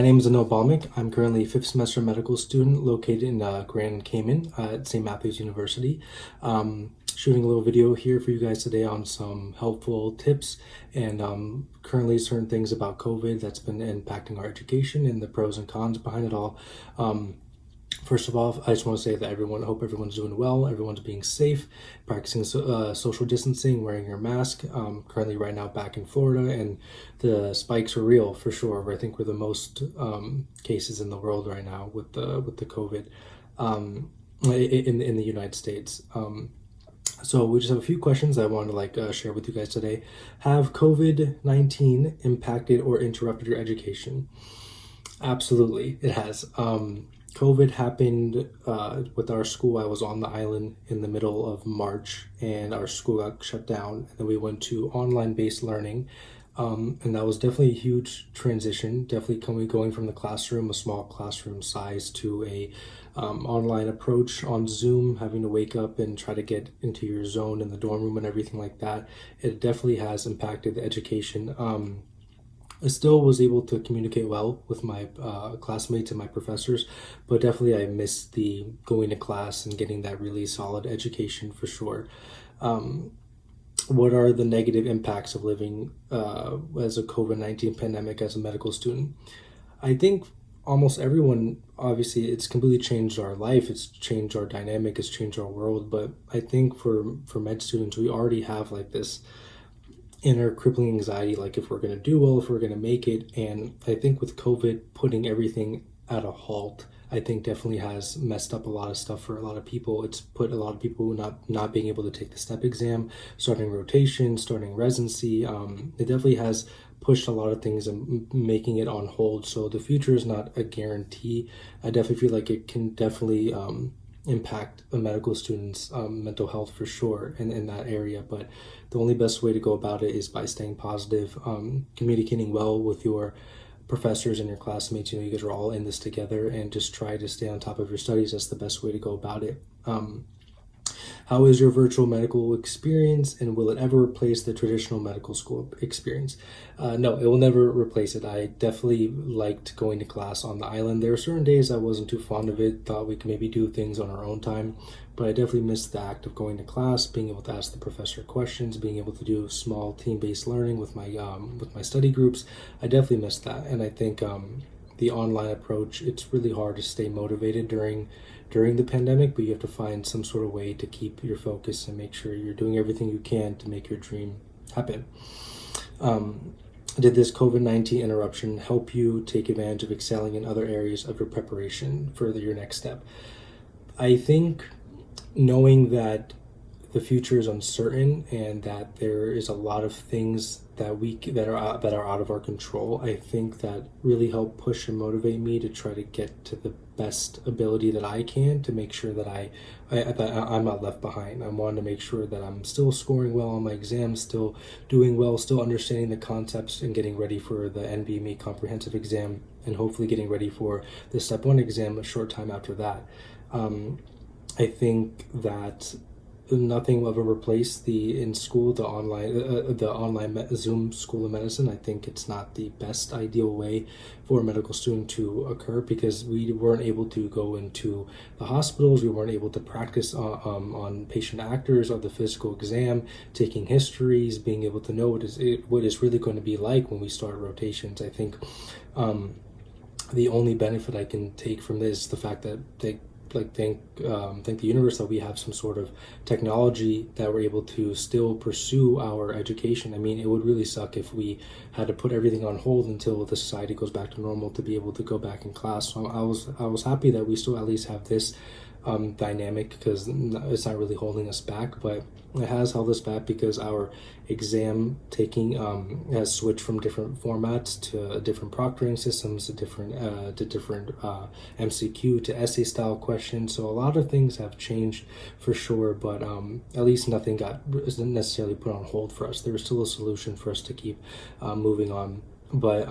name is Anil Ballmick. I'm currently a fifth semester medical student located in Grand Cayman at St. Matthew's University. Shooting a little video here for you guys today on some helpful tips and currently certain things about COVID that's been impacting our education and the pros and cons behind it all. First of all, I just want to say that I hope everyone's doing well, everyone's being safe, practicing social distancing, wearing your mask. Currently right now back in Florida, and the spikes are real for sure. I think we're the most cases in the world right now with the COVID in the United States. So we just have a few questions I want to share with you guys today. Have COVID-19 impacted or interrupted your education? Absolutely, it has. COVID happened with our school. I was on the island in the middle of March and our school got shut down, and then we went to online based learning. And that was definitely a huge transition, definitely going from the classroom, a small classroom size, to a online approach on Zoom, having to wake up and try to get into your zone in the dorm room and everything like that. It definitely has impacted the education. I still was able to communicate well with my classmates and my professors, but definitely I missed the going to class and getting that really solid education for sure. What are the negative impacts of living as a COVID-19 pandemic as a medical student? I think almost everyone, obviously, it's completely changed our life, it's changed our dynamic, it's changed our world, but I think for med students, we already have this inner crippling anxiety, if we're going to do well, if we're going to make it. And I think with COVID putting everything at a halt, I think definitely has messed up a lot of stuff for a lot of people. It's put a lot of people not being able to take the step exam, starting rotation, starting residency. It definitely has pushed a lot of things and making it on hold. So the future is not a guarantee. I definitely feel like it can definitely impact a medical student's mental health for sure in that area, but the only best way to go about it is by staying positive, communicating well with your professors and your classmates. You guys are all in this together, and just try to stay on top of your studies. That's the best way to go about it. How is your virtual medical experience, and will it ever replace the traditional medical school experience? No, it will never replace it. I definitely liked going to class on the island. There are certain days I wasn't too fond of it, thought we could maybe do things on our own time, but I definitely missed the act of going to class, being able to ask the professor questions, being able to do small team-based learning with my study groups. I definitely missed that, and I think the online approach, it's really hard to stay motivated during the pandemic, but you have to find some sort of way to keep your focus and make sure you're doing everything you can to make your dream happen. Did this COVID-19 interruption help you take advantage of excelling in other areas of your preparation for your next step? I think knowing that the future is uncertain and that there is a lot of things that are out of our control, I think that really helped push and motivate me to try to get to the best ability that I can to make sure that I'm not left behind. I wanted to make sure that I'm still scoring well on my exams, still doing well, still understanding the concepts, and getting ready for the NBME comprehensive exam, and hopefully getting ready for the step 1 exam a short time after that. I think that nothing will ever replace the online Zoom School of Medicine. I think it's not the best ideal way for a medical student to occur, because we weren't able to go into the hospitals, we weren't able to practice on patient actors or the physical exam, taking histories, being able to know what is really going to be like when we start rotations. I think the only benefit I can take from this is the fact that thank the universe that we have some sort of technology that we're able to still pursue our education. I mean, it would really suck if we had to put everything on hold until the society goes back to normal to be able to go back in class. So I was happy that we still at least have this dynamic, because it's not really holding us back, but it has held us back because our exam taking has switched from different formats to different proctoring systems, to different MCQ to essay style questions. So a lot of things have changed for sure, but at least nothing isn't necessarily put on hold for us. There's still a solution for us to keep moving on. But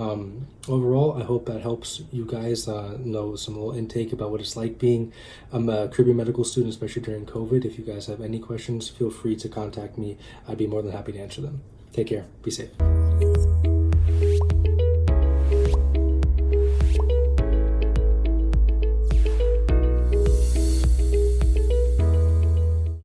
overall, I hope that helps you guys know some little intake about what it's like being a Caribbean medical student, especially during COVID. If you guys have any questions, feel free to contact me. I'd be more than happy to answer them. Take care. Be safe.